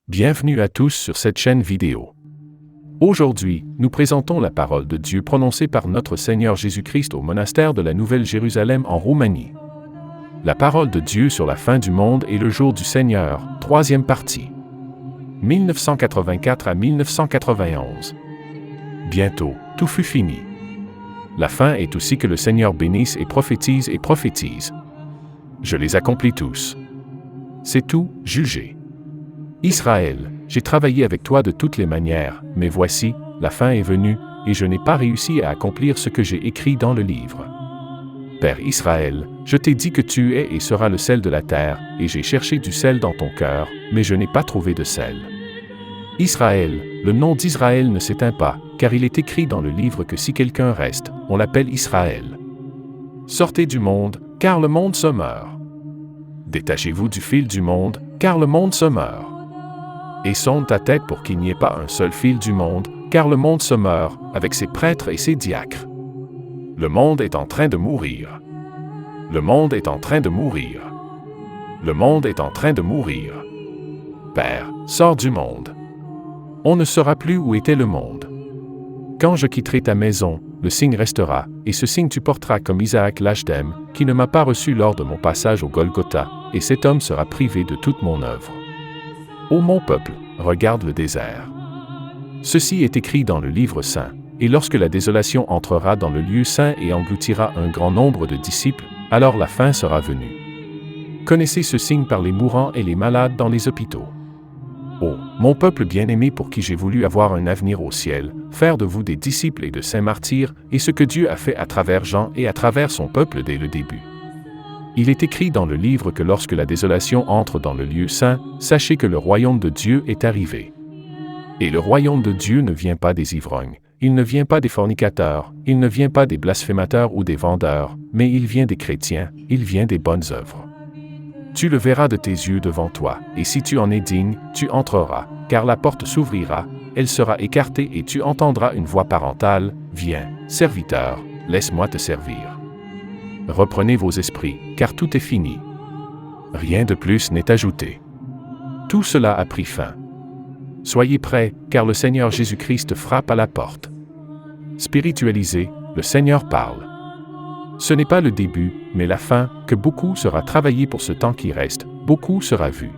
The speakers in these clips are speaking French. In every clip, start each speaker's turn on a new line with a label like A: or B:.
A: Bienvenue à tous sur cette chaîne vidéo. Aujourd'hui, nous présentons la parole de Dieu prononcée par notre Seigneur Jésus-Christ au monastère de la Nouvelle-Jérusalem en Roumanie. La parole de Dieu sur la fin du monde et le jour du Seigneur, troisième partie. 1984 à 1991. Bientôt, tout fut fini. La fin est aussi que le Seigneur bénisse et prophétise et prophétise. Je les accomplis tous. C'est tout, jugez. Israël, j'ai travaillé avec toi de toutes les manières, mais voici, la fin est venue, et je n'ai pas réussi à accomplir ce que j'ai écrit dans le livre. Père Israël, je t'ai dit que tu es et seras le sel de la terre, et j'ai cherché du sel dans ton cœur, mais je n'ai pas trouvé de sel. Israël, le nom d'Israël ne s'éteint pas, car il est écrit dans le livre que si quelqu'un reste, on l'appelle Israël. Sortez du monde, car le monde se meurt. Détachez-vous du fil du monde, car le monde se meurt. Et sonde ta tête pour qu'il n'y ait pas un seul fil du monde, car le monde se meurt, avec ses prêtres et ses diacres. Le monde est en train de mourir. Le monde est en train de mourir. Le monde est en train de mourir. Père, sors du monde. On ne saura plus où était le monde. Quand je quitterai ta maison, le signe restera, et ce signe tu porteras comme Isaac l'Achdem, qui ne m'a pas reçu lors de mon passage au Golgotha, et cet homme sera privé de toute mon œuvre. Ô mon peuple, regarde le désert. Ceci est écrit dans le livre saint, et lorsque la désolation entrera dans le lieu saint et engloutira un grand nombre de disciples, alors la fin sera venue. Connaissez ce signe par les mourants et les malades dans les hôpitaux. Ô, mon peuple bien-aimé pour qui j'ai voulu avoir un avenir au ciel, faire de vous des disciples et de saints martyrs, et ce que Dieu a fait à travers Jean et à travers son peuple dès le début. Il est écrit dans le livre que lorsque la désolation entre dans le lieu saint, sachez que le royaume de Dieu est arrivé. Et le royaume de Dieu ne vient pas des ivrognes, il ne vient pas des fornicateurs, il ne vient pas des blasphémateurs ou des vendeurs, mais il vient des chrétiens, il vient des bonnes œuvres. Tu le verras de tes yeux devant toi, et si tu en es digne, tu entreras, car la porte s'ouvrira, elle sera écartée et tu entendras une voix parentale, « Viens, serviteur, laisse-moi te servir. » Reprenez vos esprits, car tout est fini. Rien de plus n'est ajouté. Tout cela a pris fin. Soyez prêts, car le Seigneur Jésus-Christ frappe à la porte. Spiritualisez, le Seigneur parle. Ce n'est pas le début, mais la fin, que beaucoup sera travaillé pour ce temps qui reste, beaucoup sera vu.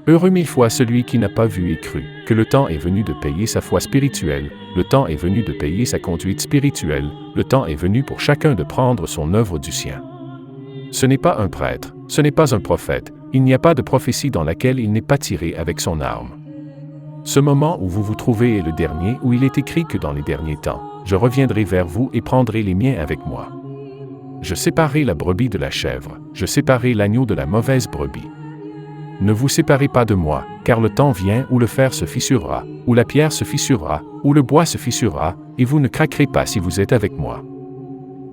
A: Heureux mille fois celui qui n'a pas vu et cru, que le temps est venu de payer sa foi spirituelle, le temps est venu de payer sa conduite spirituelle, le temps est venu pour chacun de prendre son œuvre du sien. Ce n'est pas un prêtre, ce n'est pas un prophète, il n'y a pas de prophétie dans laquelle il n'est pas tiré avec son arme. Ce moment où vous vous trouvez est le dernier où il est écrit que dans les derniers temps, je reviendrai vers vous et prendrai les miens avec moi. Je séparerai la brebis de la chèvre, je séparerai l'agneau de la mauvaise brebis. Ne vous séparez pas de moi, car le temps vient où le fer se fissurera, où la pierre se fissurera, où le bois se fissurera, et vous ne craquerez pas si vous êtes avec moi.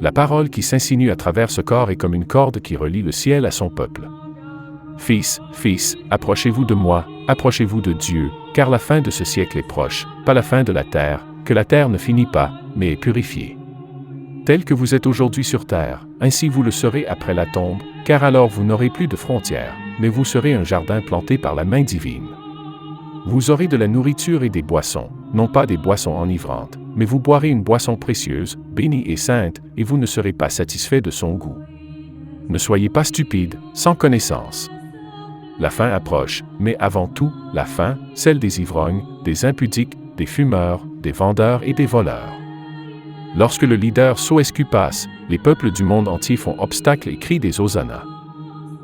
A: La parole qui s'insinue à travers ce corps est comme une corde qui relie le ciel à son peuple. Fils, approchez-vous de moi, approchez-vous de Dieu, car la fin de ce siècle est proche, pas la fin de la terre, que la terre ne finit pas, mais est purifiée. Tel que vous êtes aujourd'hui sur terre, ainsi vous le serez après la tombe, car alors vous n'aurez plus de frontières, mais vous serez un jardin planté par la main divine. Vous aurez de la nourriture et des boissons, non pas des boissons enivrantes, mais vous boirez une boisson précieuse, bénie et sainte, et vous ne serez pas satisfait de son goût. Ne soyez pas stupides, sans connaissance. La fin approche, mais avant tout, la fin, celle des ivrognes, des impudiques, des fumeurs, des vendeurs et des voleurs. Lorsque le leader Soescu passe, les peuples du monde entier font obstacle et crient des hosannas.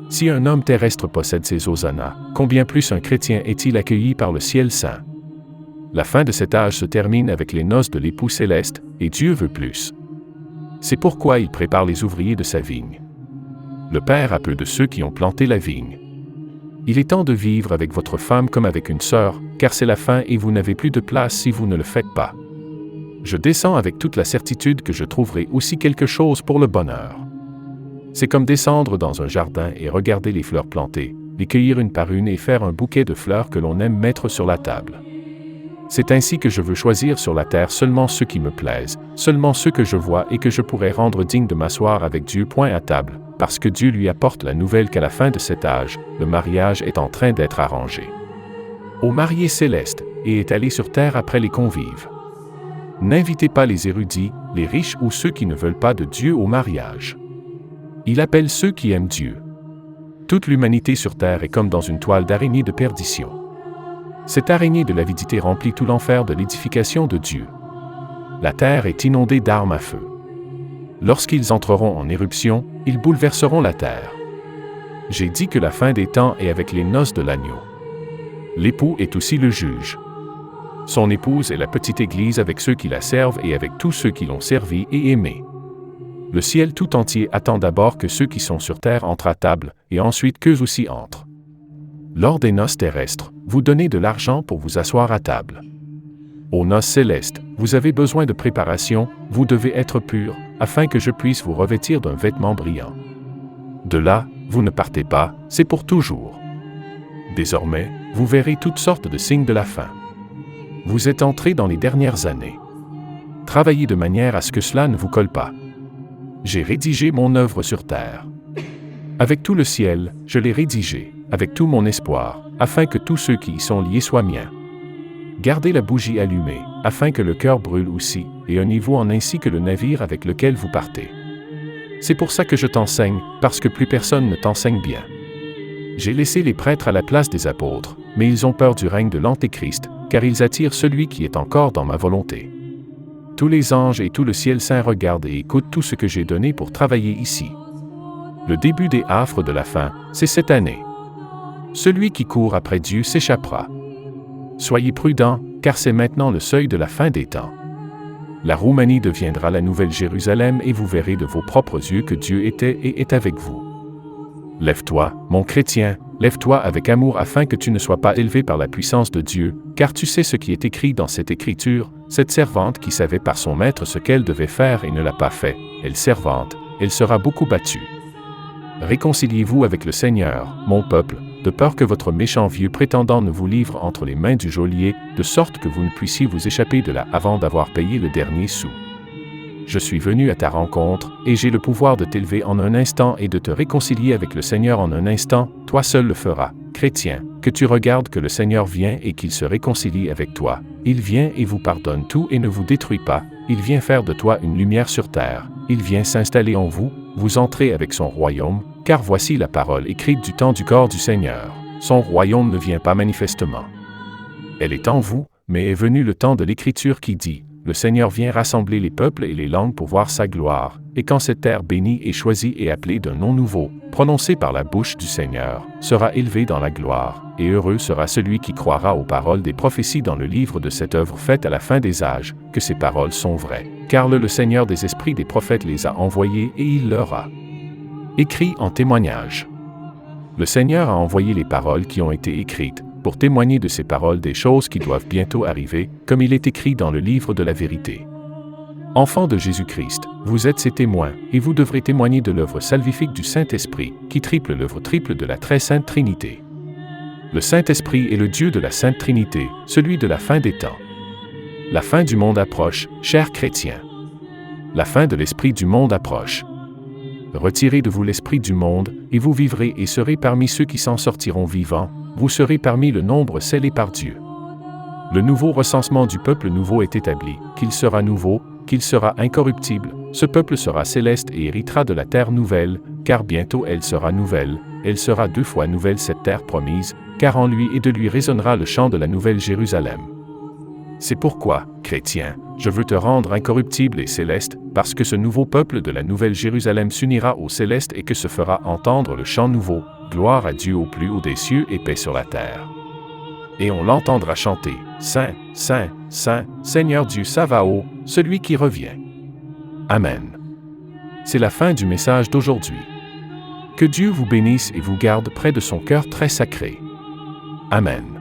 A: Si un homme terrestre possède ces hosannas, combien plus un chrétien est-il accueilli par le ciel saint? La fin de cet âge se termine avec les noces de l'époux céleste, et Dieu veut plus. C'est pourquoi il prépare les ouvriers de sa vigne. Le Père a peu de ceux qui ont planté la vigne. Il est temps de vivre avec votre femme comme avec une sœur, car c'est la fin et vous n'avez plus de place si vous ne le faites pas. Je descends avec toute la certitude que je trouverai aussi quelque chose pour le bonheur. C'est comme descendre dans un jardin et regarder les fleurs plantées, les cueillir une par une et faire un bouquet de fleurs que l'on aime mettre sur la table. C'est ainsi que je veux choisir sur la terre seulement ceux qui me plaisent, seulement ceux que je vois et que je pourrais rendre dignes de m'asseoir avec Dieu point à table, parce que Dieu lui apporte la nouvelle qu'à la fin de cet âge, le mariage est en train d'être arrangé. Ô mariée céleste, et est allé sur terre après les convives. N'invitez pas les érudits, les riches ou ceux qui ne veulent pas de Dieu au mariage. Il appelle ceux qui aiment Dieu. Toute l'humanité sur terre est comme dans une toile d'araignée de perdition. Cette araignée de l'avidité remplit tout l'enfer de l'édification de Dieu. La terre est inondée d'armes à feu. Lorsqu'ils entreront en éruption, ils bouleverseront la terre. J'ai dit que la fin des temps est avec les noces de l'agneau. L'époux est aussi le juge. Son épouse est la petite Église avec ceux qui la servent et avec tous ceux qui l'ont servi et aimé. Le ciel tout entier attend d'abord que ceux qui sont sur terre entrent à table, et ensuite qu'eux aussi entrent. Lors des noces terrestres, vous donnez de l'argent pour vous asseoir à table. Aux noces célestes, vous avez besoin de préparation, vous devez être pur, afin que je puisse vous revêtir d'un vêtement brillant. De là, vous ne partez pas, c'est pour toujours. Désormais, vous verrez toutes sortes de signes de la fin. Vous êtes entrés dans les dernières années. Travaillez de manière à ce que cela ne vous colle pas. J'ai rédigé mon œuvre sur terre. Avec tout le ciel, je l'ai rédigé, avec tout mon espoir, afin que tous ceux qui y sont liés soient miens. Gardez la bougie allumée, afin que le cœur brûle aussi, et unissez-vous en ainsi que le navire avec lequel vous partez. C'est pour ça que je t'enseigne, parce que plus personne ne t'enseigne bien. J'ai laissé les prêtres à la place des apôtres, mais ils ont peur du règne de l'Antéchrist, car ils attirent celui qui est encore dans ma volonté. Tous les anges et tout le ciel saint regardent et écoutent tout ce que j'ai donné pour travailler ici. Le début des affres de la fin, c'est cette année. Celui qui court après Dieu s'échappera. Soyez prudents, car c'est maintenant le seuil de la fin des temps. La Roumanie deviendra la nouvelle Jérusalem et vous verrez de vos propres yeux que Dieu était et est avec vous. Lève-toi, mon chrétien, lève-toi avec amour afin que tu ne sois pas élevé par la puissance de Dieu, car tu sais ce qui est écrit dans cette écriture, cette servante qui savait par son maître ce qu'elle devait faire et ne l'a pas fait, elle servante, elle sera beaucoup battue. Réconciliez-vous avec le Seigneur, mon peuple, de peur que votre méchant vieux prétendant ne vous livre entre les mains du geôlier, de sorte que vous ne puissiez vous échapper de là avant d'avoir payé le dernier sou. Je suis venu à ta rencontre, et j'ai le pouvoir de t'élever en un instant et de te réconcilier avec le Seigneur en un instant, toi seul le feras, chrétien, que tu regardes que le Seigneur vient et qu'il se réconcilie avec toi. Il vient et vous pardonne tout et ne vous détruit pas, il vient faire de toi une lumière sur terre, il vient s'installer en vous, vous entrez avec son royaume, car voici la parole écrite du temps du corps du Seigneur. Son royaume ne vient pas manifestement. Elle est en vous, mais est venu le temps de l'Écriture qui dit, le Seigneur vient rassembler les peuples et les langues pour voir sa gloire, et quand cette terre bénie et choisie et appelée d'un nom nouveau, prononcé par la bouche du Seigneur, sera élevée dans la gloire, et heureux sera celui qui croira aux paroles des prophéties dans le livre de cette œuvre faite à la fin des âges, que ces paroles sont vraies, car le Seigneur des esprits des prophètes les a envoyés et il leur a écrit en témoignage. Le Seigneur a envoyé les paroles qui ont été écrites, pour témoigner de ces paroles des choses qui doivent bientôt arriver, comme il est écrit dans le livre de la vérité. Enfants de Jésus-Christ, vous êtes ses témoins, et vous devrez témoigner de l'œuvre salvifique du Saint-Esprit, qui triple l'œuvre triple de la très sainte Trinité. Le Saint-Esprit est le Dieu de la Sainte Trinité, celui de la fin des temps. La fin du monde approche, chers chrétiens. La fin de l'esprit du monde approche. Retirez de vous l'esprit du monde, et vous vivrez et serez parmi ceux qui s'en sortiront vivants, vous serez parmi le nombre scellé par Dieu. Le nouveau recensement du peuple nouveau est établi, qu'il sera nouveau, qu'il sera incorruptible, ce peuple sera céleste et héritera de la terre nouvelle, car bientôt elle sera nouvelle, elle sera 2 fois nouvelle cette terre promise, car en lui et de lui résonnera le chant de la nouvelle Jérusalem. C'est pourquoi, chrétien, je veux te rendre incorruptible et céleste, parce que ce nouveau peuple de la nouvelle Jérusalem s'unira au céleste et que se fera entendre le chant nouveau, gloire à Dieu au plus haut des cieux et paix sur la terre. Et on l'entendra chanter, Saint, Saint, Saint, Seigneur Dieu Sabaoth, celui qui revient. Amen. C'est la fin du message d'aujourd'hui. Que Dieu vous bénisse et vous garde près de son cœur très sacré. Amen.